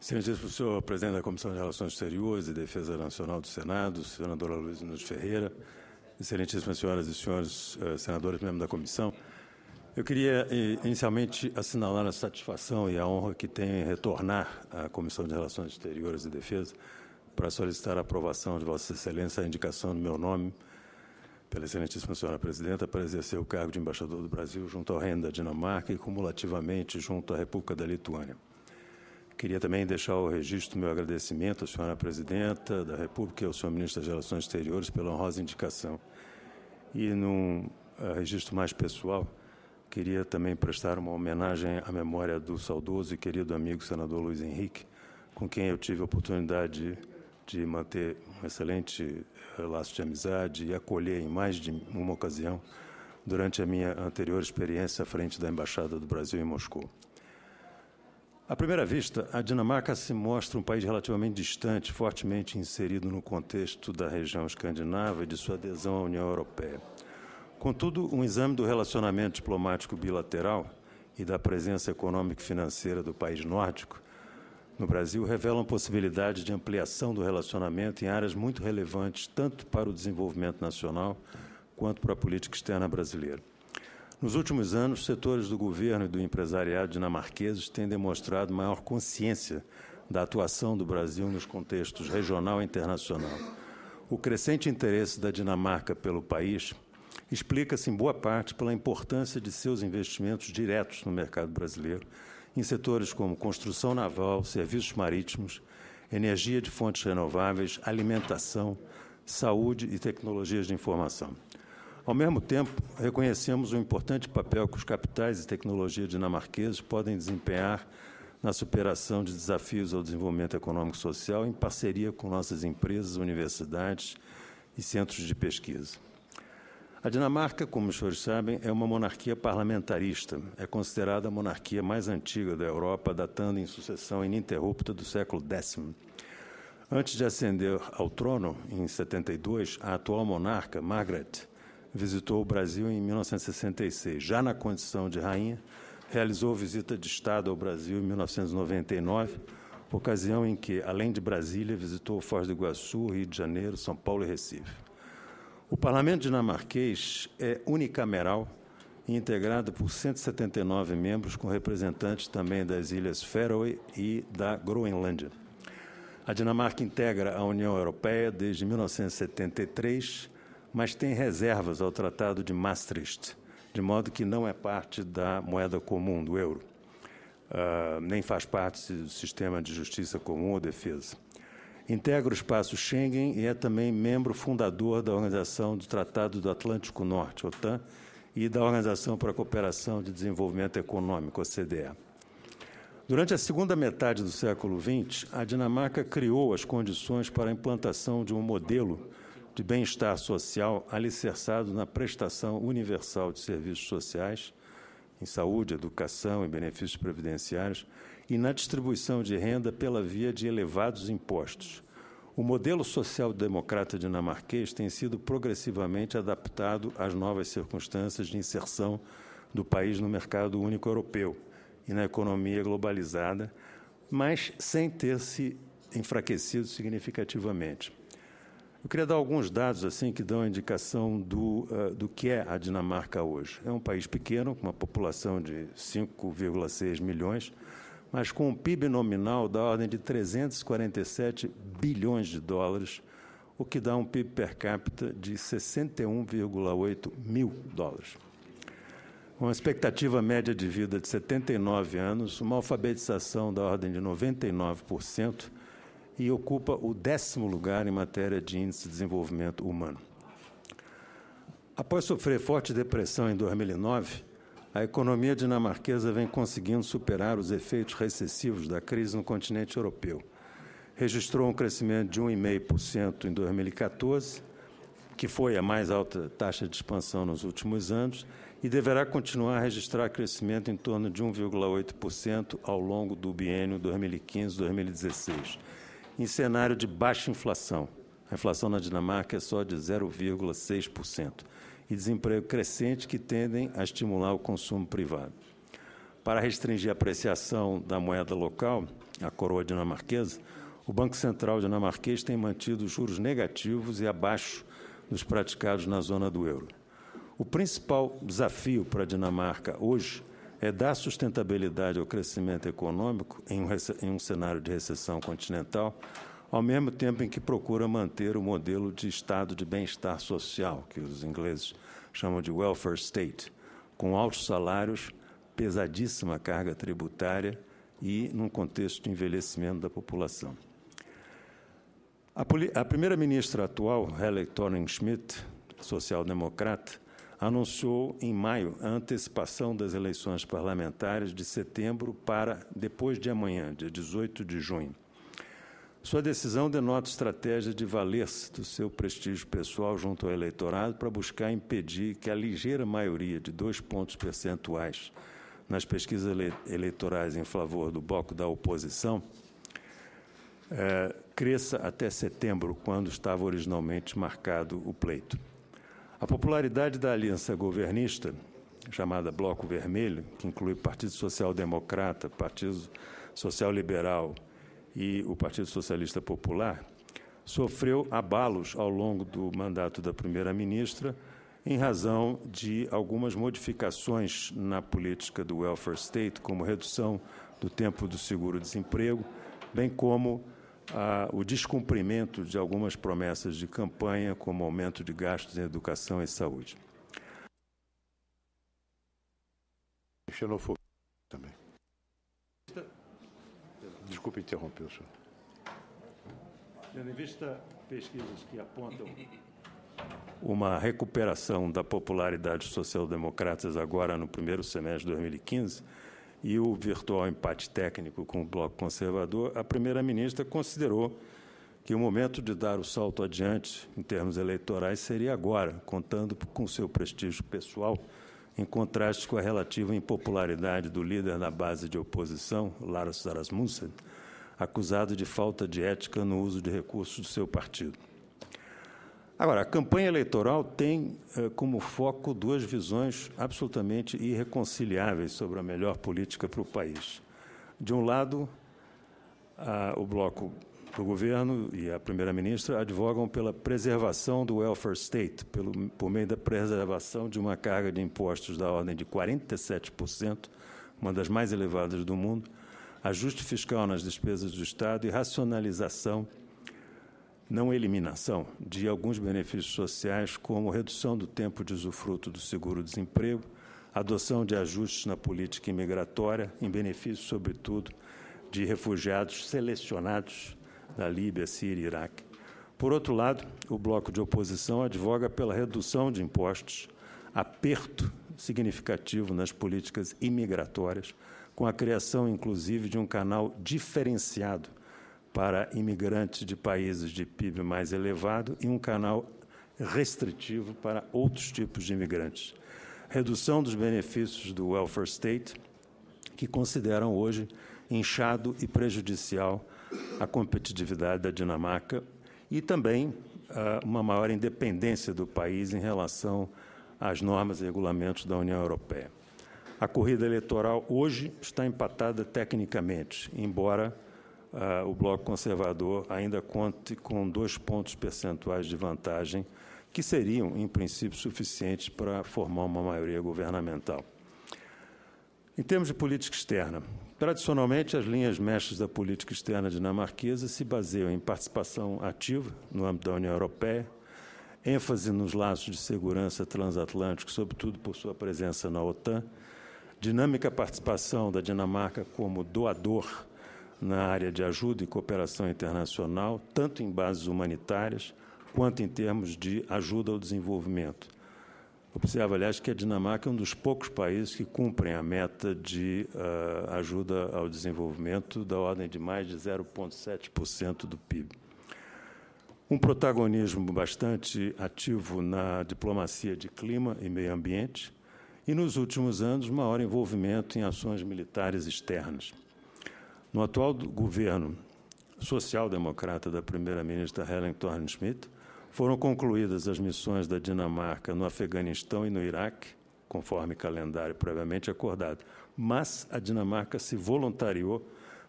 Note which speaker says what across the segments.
Speaker 1: Excelentíssimo senhor presidente da Comissão de Relações Exteriores e Defesa Nacional do Senado, senadora Luiz Nunes Ferreira, excelentíssimas senhoras e senhores senadores, membros da comissão, eu queria inicialmente assinalar a satisfação e a honra que tenho em retornar à Comissão de Relações Exteriores e Defesa para solicitar a aprovação de Vossa Excelência a indicação do meu nome pela excelentíssima senhora presidenta para exercer o cargo de embaixador do Brasil junto ao Reino da Dinamarca e cumulativamente junto à República da Lituânia. Queria também deixar ao registro meu agradecimento à senhora presidenta da República e ao senhor ministro das Relações Exteriores pela honrosa indicação. E, num registro mais pessoal, queria também prestar uma homenagem à memória do saudoso e querido amigo senador Luiz Henrique, com quem eu tive a oportunidade de manter um excelente laço de amizade e acolher em mais de uma ocasião durante a minha anterior experiência à frente da Embaixada do Brasil em Moscou. À primeira vista, a Dinamarca se mostra um país relativamente distante, fortemente inserido no contexto da região escandinava e de sua adesão à União Europeia. Contudo, um exame do relacionamento diplomático bilateral e da presença econômica e financeira do país nórdico no Brasil revela uma possibilidade de ampliação do relacionamento em áreas muito relevantes, tanto para o desenvolvimento nacional quanto para a política externa brasileira. Nos últimos anos, setores do governo e do empresariado dinamarqueses têm demonstrado maior consciência da atuação do Brasil nos contextos regional e internacional. O crescente interesse da Dinamarca pelo país explica-se, em boa parte, pela importância de seus investimentos diretos no mercado brasileiro, em setores como construção naval, serviços marítimos, energia de fontes renováveis, alimentação, saúde e tecnologias de informação. Ao mesmo tempo, reconhecemos o importante papel que os capitais e tecnologia dinamarqueses podem desempenhar na superação de desafios ao desenvolvimento econômico e social em parceria com nossas empresas, universidades e centros de pesquisa. A Dinamarca, como os senhores sabem, é uma monarquia parlamentarista. É considerada a monarquia mais antiga da Europa, datando em sucessão ininterrupta do século X. Antes de ascender ao trono, em 72, a atual monarca, Margaret, visitou o Brasil em 1966. Já na condição de rainha, realizou visita de Estado ao Brasil em 1999, ocasião em que, além de Brasília, visitou Foz do Iguaçu, Rio de Janeiro, São Paulo e Recife. O parlamento dinamarquês é unicameral e integrado por 179 membros, com representantes também das Ilhas Faroe e da Groenlândia. A Dinamarca integra a União Europeia desde 1973, mas tem reservas ao Tratado de Maastricht, de modo que não é parte da moeda comum, do euro, nem faz parte do sistema de justiça comum ou defesa. Integra o espaço Schengen e é também membro fundador da Organização do Tratado do Atlântico Norte, OTAN, e da Organização para a Cooperação de Desenvolvimento Econômico, OCDE. Durante a segunda metade do século XX, a Dinamarca criou as condições para a implantação de um modelo de bem-estar social alicerçado na prestação universal de serviços sociais, em saúde, educação e benefícios previdenciários, e na distribuição de renda pela via de elevados impostos. O modelo social-democrata dinamarquês tem sido progressivamente adaptado às novas circunstâncias de inserção do país no mercado único europeu e na economia globalizada, mas sem ter se enfraquecido significativamente. Eu queria dar alguns dados assim que dão a indicação do que é a Dinamarca hoje. É um país pequeno, com uma população de 5,6 milhões, mas com um PIB nominal da ordem de 347 bilhões de dólares, o que dá um PIB per capita de 61,8 mil dólares. Uma expectativa média de vida de 79 anos, uma alfabetização da ordem de 99%, e ocupa o 10º lugar em matéria de índice de desenvolvimento humano. Após sofrer forte depressão em 2009, a economia dinamarquesa vem conseguindo superar os efeitos recessivos da crise no continente europeu. Registrou um crescimento de 1,5% em 2014, que foi a mais alta taxa de expansão nos últimos anos, e deverá continuar a registrar crescimento em torno de 1,8% ao longo do biênio 2015-2016. Em cenário de baixa inflação. A inflação na Dinamarca é só de 0,6% e desemprego crescente que tendem a estimular o consumo privado. Para restringir a apreciação da moeda local, a coroa dinamarquesa, o Banco Central dinamarquês tem mantido juros negativos e abaixo dos praticados na zona do euro. O principal desafio para a Dinamarca hoje é dar sustentabilidade ao crescimento econômico em um cenário de recessão continental, ao mesmo tempo em que procura manter o modelo de estado de bem-estar social, que os ingleses chamam de welfare state, com altos salários, pesadíssima carga tributária e num contexto de envelhecimento da população. A primeira-ministra atual, Helle Thorning-Schmidt, social-democrata, anunciou em maio a antecipação das eleições parlamentares de setembro para depois de amanhã, dia 18 de junho. Sua decisão denota estratégia de valer-se do seu prestígio pessoal junto ao eleitorado para buscar impedir que a ligeira maioria de 2 pontos percentuais nas pesquisas eleitorais em favor do bloco da oposição cresça até setembro, quando estava originalmente marcado o pleito. A popularidade da aliança governista, chamada Bloco Vermelho, que inclui Partido Social Democrata, Partido Social Liberal e o Partido Socialista Popular, sofreu abalos ao longo do mandato da primeira-ministra em razão de algumas modificações na política do welfare state, como redução do tempo do seguro-desemprego, bem como o descumprimento de algumas promessas de campanha, como aumento de gastos em educação e saúde.
Speaker 2: Xenofobia também. Desculpe interromper o senhor.
Speaker 1: Tendo em vista pesquisas que apontam uma recuperação da popularidade dos social-democratas agora no primeiro semestre de 2015 e o virtual empate técnico com o bloco conservador, a primeira-ministra considerou que o momento de dar o salto adiante em termos eleitorais seria agora, contando com seu prestígio pessoal, em contraste com a relativa impopularidade do líder da base de oposição, Lars Rasmussen, acusado de falta de ética no uso de recursos do seu partido. Agora, a campanha eleitoral tem como foco duas visões absolutamente irreconciliáveis sobre a melhor política para o país. De um lado, o bloco do governo e a primeira-ministra advogam pela preservação do welfare state, por meio da preservação de uma carga de impostos da ordem de 47%, uma das mais elevadas do mundo, ajuste fiscal nas despesas do Estado e racionalização, não eliminação, de alguns benefícios sociais, como redução do tempo de usufruto do seguro-desemprego, adoção de ajustes na política imigratória, em benefício, sobretudo, de refugiados selecionados da Líbia, Síria e Iraque. Por outro lado, o bloco de oposição advoga pela redução de impostos, aperto significativo nas políticas imigratórias, com a criação, inclusive, de um canal diferenciado para imigrantes de países de PIB mais elevado e um canal restritivo para outros tipos de imigrantes. Redução dos benefícios do welfare state, que consideram hoje inchado e prejudicial à competitividade da Dinamarca e também uma maior independência do país em relação às normas e regulamentos da União Europeia. A corrida eleitoral hoje está empatada tecnicamente, embora o bloco conservador ainda conte com 2 pontos percentuais de vantagem, que seriam, em princípio, suficientes para formar uma maioria governamental. Em termos de política externa, tradicionalmente, as linhas mestras da política externa dinamarquesa se baseiam em participação ativa no âmbito da União Europeia, ênfase nos laços de segurança transatlânticos, sobretudo por sua presença na OTAN, dinâmica participação da Dinamarca como doador na área de ajuda e cooperação internacional, tanto em bases humanitárias quanto em termos de ajuda ao desenvolvimento. Observa, aliás, que a Dinamarca é um dos poucos países que cumprem a meta de ajuda ao desenvolvimento da ordem de mais de 0,7% do PIB. Um protagonismo bastante ativo na diplomacia de clima e meio ambiente e, nos últimos anos, maior envolvimento em ações militares externas. No atual governo social-democrata da primeira-ministra Helle Thorning-Schmidt, foram concluídas as missões da Dinamarca no Afeganistão e no Iraque, conforme calendário previamente acordado. Mas a Dinamarca se voluntariou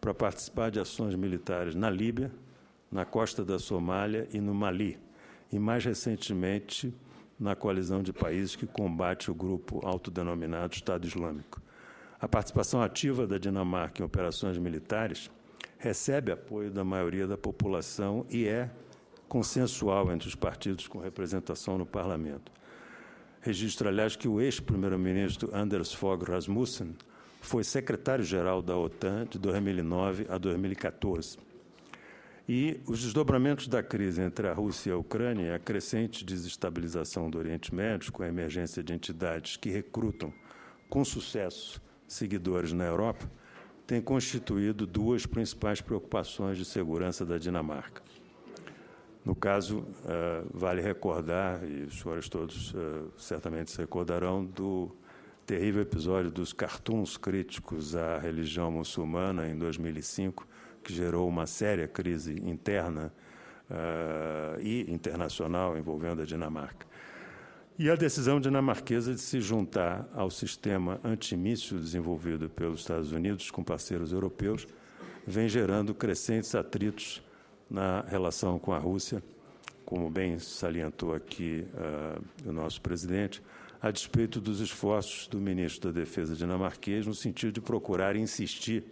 Speaker 1: para participar de ações militares na Líbia, na costa da Somália e no Mali, e, mais recentemente, na coalizão de países que combate o grupo autodenominado Estado Islâmico. A participação ativa da Dinamarca em operações militares recebe apoio da maioria da população e é consensual entre os partidos com representação no parlamento. Registro, aliás, que o ex-primeiro-ministro Anders Fogh Rasmussen foi secretário-geral da OTAN de 2009 a 2014. E os desdobramentos da crise entre a Rússia e a Ucrânia e a crescente desestabilização do Oriente Médio, com a emergência de entidades que recrutam com sucesso seguidores na Europa, têm constituído duas principais preocupações de segurança da Dinamarca. No caso, vale recordar, e os senhores todos certamente se recordarão, do terrível episódio dos cartoons críticos à religião muçulmana em 2005, que gerou uma séria crise interna e internacional envolvendo a Dinamarca. E a decisão dinamarquesa de se juntar ao sistema antimíssil desenvolvido pelos Estados Unidos com parceiros europeus vem gerando crescentes atritos na relação com a Rússia, como bem salientou aqui o nosso presidente, a despeito dos esforços do ministro da Defesa dinamarquês no sentido de procurar insistir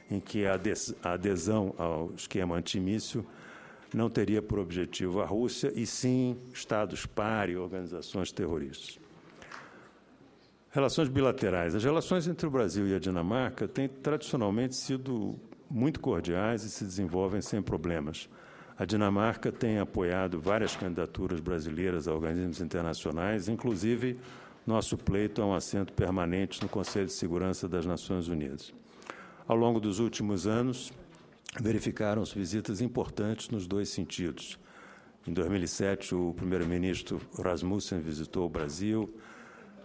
Speaker 1: em que a adesão ao esquema antimíssil não teria por objetivo a Rússia, e sim Estados par e organizações terroristas. Relações bilaterais. As relações entre o Brasil e a Dinamarca têm tradicionalmente sido muito cordiais e se desenvolvem sem problemas. A Dinamarca tem apoiado várias candidaturas brasileiras a organismos internacionais, inclusive nosso pleito a um assento permanente no Conselho de Segurança das Nações Unidas. Ao longo dos últimos anos, verificaram-se visitas importantes nos dois sentidos. Em 2007, o primeiro-ministro Rasmussen visitou o Brasil.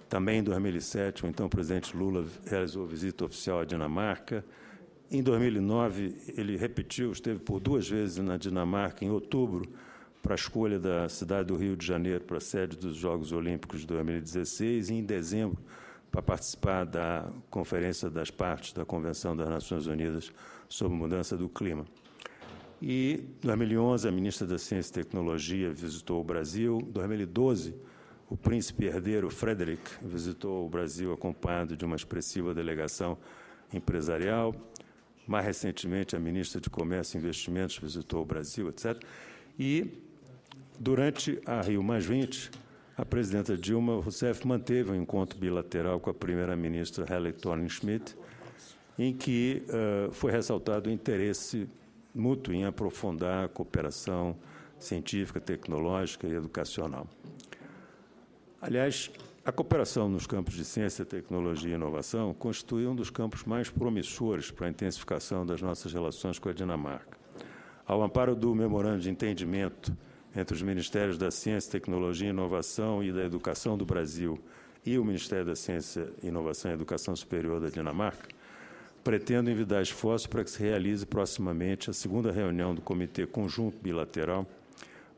Speaker 1: Também em 2007, o então presidente Lula realizou visita oficial à Dinamarca. Em 2009, ele repetiu, esteve por 2 vezes na Dinamarca, em outubro, para a escolha da cidade do Rio de Janeiro para a sede dos Jogos Olímpicos de 2016, e em dezembro, para participar da Conferência das Partes da Convenção das Nações Unidas sobre Mudança do Clima. E, em 2011, a ministra da Ciência e Tecnologia visitou o Brasil. Em 2012, o príncipe herdeiro Frederick visitou o Brasil acompanhado de uma expressiva delegação empresarial. Mais recentemente, a ministra de Comércio e Investimentos visitou o Brasil, etc. E, durante a Rio+20, a presidenta Dilma Rousseff manteve um encontro bilateral com a primeira-ministra Helle Thorning-Schmidt, em que foi ressaltado o interesse mútuo em aprofundar a cooperação científica, tecnológica e educacional. Aliás, a cooperação nos campos de ciência, tecnologia e inovação constitui um dos campos mais promissores para a intensificação das nossas relações com a Dinamarca. Ao amparo do Memorando de Entendimento entre os Ministérios da Ciência, Tecnologia e Inovação e da Educação do Brasil e o Ministério da Ciência, Inovação e Educação Superior da Dinamarca, pretendo envidar esforços para que se realize proximamente a segunda reunião do Comitê Conjunto Bilateral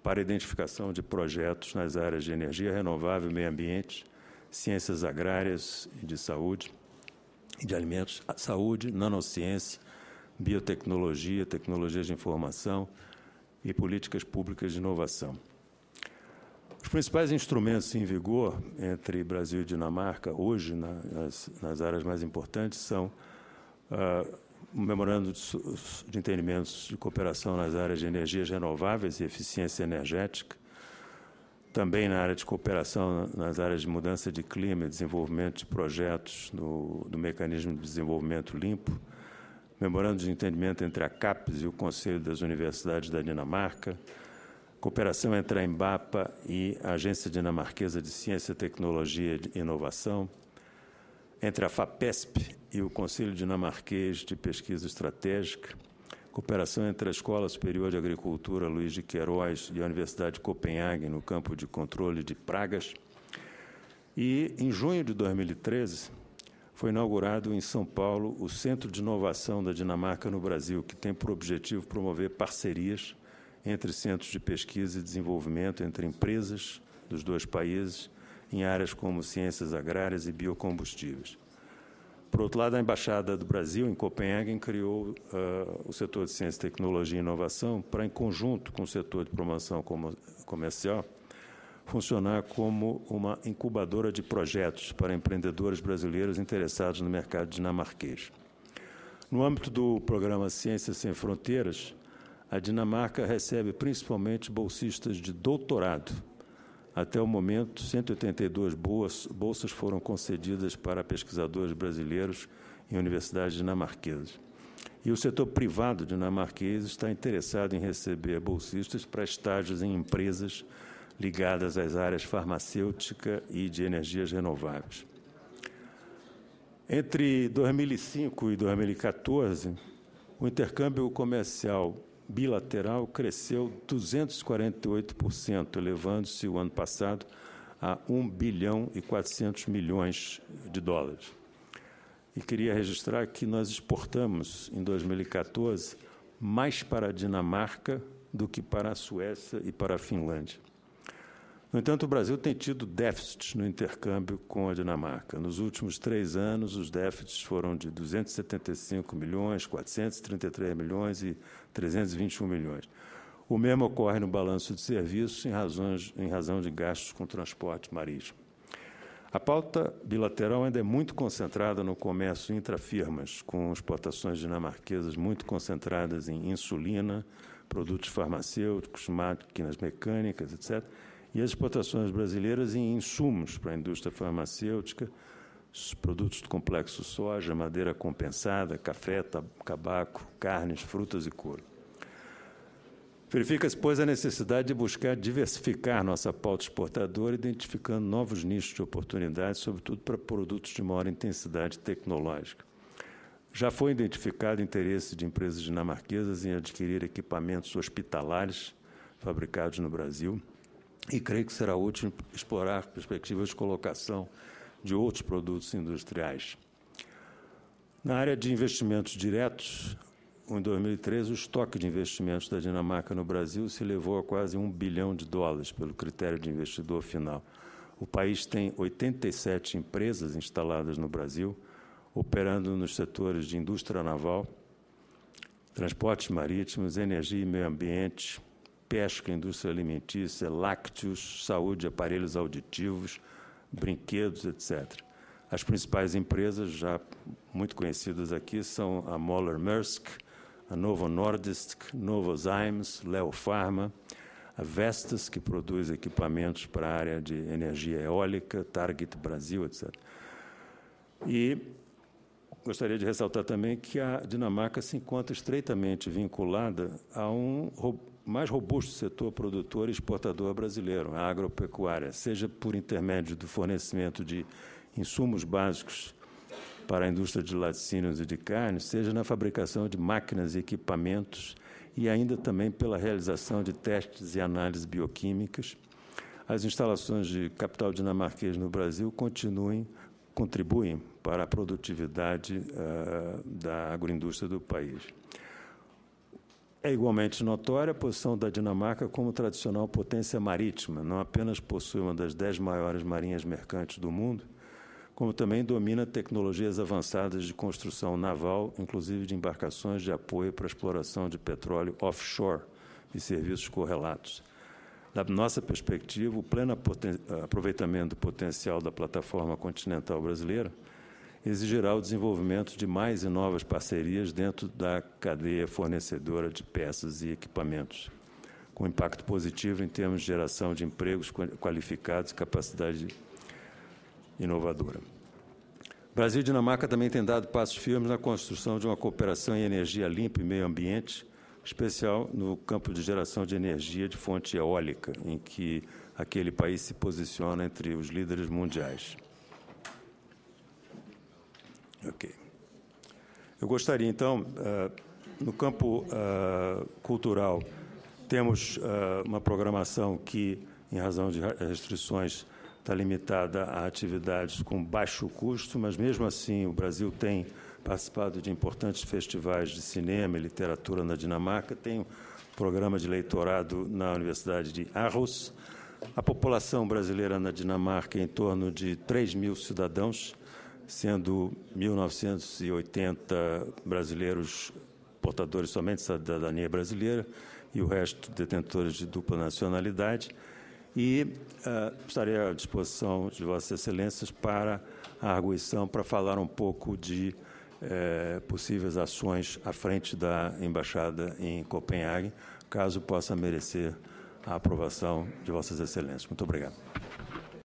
Speaker 1: para a identificação de projetos nas áreas de energia renovável e meio ambiente, ciências agrárias e de saúde e de alimentos, saúde, nanociência, biotecnologia, tecnologias de informação e políticas públicas de inovação. Os principais instrumentos em vigor entre Brasil e Dinamarca hoje nas áreas mais importantes são o Memorando de Entendimentos de Cooperação nas áreas de energias renováveis e eficiência energética, também na área de cooperação nas áreas de mudança de clima e desenvolvimento de projetos do Mecanismo de Desenvolvimento Limpo, Memorando de Entendimento entre a CAPES e o Conselho das Universidades da Dinamarca, cooperação entre a Embrapa e a Agência Dinamarquesa de Ciência, Tecnologia e Inovação, entre a FAPESP e o Conselho Dinamarquês de Pesquisa Estratégica, cooperação entre a Escola Superior de Agricultura Luiz de Queiroz e a Universidade de Copenhague no campo de controle de pragas. E, em junho de 2013, foi inaugurado em São Paulo o Centro de Inovação da Dinamarca no Brasil, que tem por objetivo promover parcerias entre centros de pesquisa e desenvolvimento entre empresas dos dois países em áreas como ciências agrárias e biocombustíveis. Por outro lado, a Embaixada do Brasil, em Copenhague, criou o setor de ciência, tecnologia e inovação para, em conjunto com o setor de promoção comercial, funcionar como uma incubadora de projetos para empreendedores brasileiros interessados no mercado dinamarquês. No âmbito do programa Ciências Sem Fronteiras, a Dinamarca recebe principalmente bolsistas de doutorado. Até o momento, 182 bolsas foram concedidas para pesquisadores brasileiros em universidades dinamarquesas. E o setor privado dinamarquês está interessado em receber bolsistas para estágios em empresas ligadas às áreas farmacêutica e de energias renováveis. Entre 2005 e 2014, o intercâmbio comercial bilateral cresceu 248%, elevando-se o ano passado a 1 bilhão e 400 milhões de dólares. E queria registrar que nós exportamos, em 2014, mais para a Dinamarca do que para a Suécia e para a Finlândia. No entanto, o Brasil tem tido déficits no intercâmbio com a Dinamarca. Nos últimos 3 anos, os déficits foram de 275 milhões, 433 milhões e 321 milhões. O mesmo ocorre no balanço de serviços em razão de gastos com transporte marítimo. A pauta bilateral ainda é muito concentrada no comércio intrafirmas, com exportações dinamarquesas muito concentradas em insulina, produtos farmacêuticos, máquinas mecânicas, etc., e as exportações brasileiras em insumos para a indústria farmacêutica, produtos do complexo soja, madeira compensada, café, tabaco, carnes, frutas e couro. Verifica-se, pois, a necessidade de buscar diversificar nossa pauta exportadora, identificando novos nichos de oportunidades, sobretudo para produtos de maior intensidade tecnológica. Já foi identificado interesse de empresas dinamarquesas em adquirir equipamentos hospitalares fabricados no Brasil, e creio que será útil explorar perspectivas de colocação de outros produtos industriais. Na área de investimentos diretos, em 2013, o estoque de investimentos da Dinamarca no Brasil se elevou a quase $1 bilhão, pelo critério de investidor final. O país tem 87 empresas instaladas no Brasil, operando nos setores de indústria naval, transportes marítimos, energia e meio ambiente, pesca, indústria alimentícia, lácteos, saúde, aparelhos auditivos, brinquedos, etc. As principais empresas, já muito conhecidas aqui, são a Moller-Maersk, a Novo Nordisk, Novozymes, Leo Pharma, a Vestas, que produz equipamentos para a área de energia eólica, Target Brasil, etc. E gostaria de ressaltar também que a Dinamarca se encontra estreitamente vinculada a um mais robusto setor produtor e exportador brasileiro, a agropecuária, seja por intermédio do fornecimento de insumos básicos para a indústria de laticínios e de carne, seja na fabricação de máquinas e equipamentos e ainda também pela realização de testes e análises bioquímicas. As instalações de capital dinamarquês no Brasil contribuem para a produtividade da agroindústria do país. É igualmente notória a posição da Dinamarca como tradicional potência marítima. Não apenas possui uma das 10 maiores marinhas mercantes do mundo, como também domina tecnologias avançadas de construção naval, inclusive de embarcações de apoio para a exploração de petróleo offshore e serviços correlatos. Da nossa perspectiva, o pleno aproveitamento do potencial da plataforma continental brasileira exigirá o desenvolvimento de mais e novas parcerias dentro da cadeia fornecedora de peças e equipamentos, com impacto positivo em termos de geração de empregos qualificados e capacidade inovadora. Brasil e Dinamarca também têm dado passos firmes na construção de uma cooperação em energia limpa e meio ambiente, especial no campo de geração de energia de fonte eólica, em que aquele país se posiciona entre os líderes mundiais. Ok. Eu gostaria, então, no campo cultural, temos uma programação que, em razão de restrições, está limitada a atividades com baixo custo, mas, mesmo assim, o Brasil tem participado de importantes festivais de cinema e literatura na Dinamarca, tem um programa de leitorado na Universidade de Aarhus. A população brasileira na Dinamarca é em torno de 3 mil cidadãos, sendo 1.980 brasileiros portadores somente de cidadania brasileira e o resto detentores de dupla nacionalidade. E estarei à disposição de Vossas Excelências para a arguição, para falar um pouco de possíveis ações à frente da Embaixada em Copenhague, caso possa merecer a aprovação de Vossas Excelências. Muito obrigado.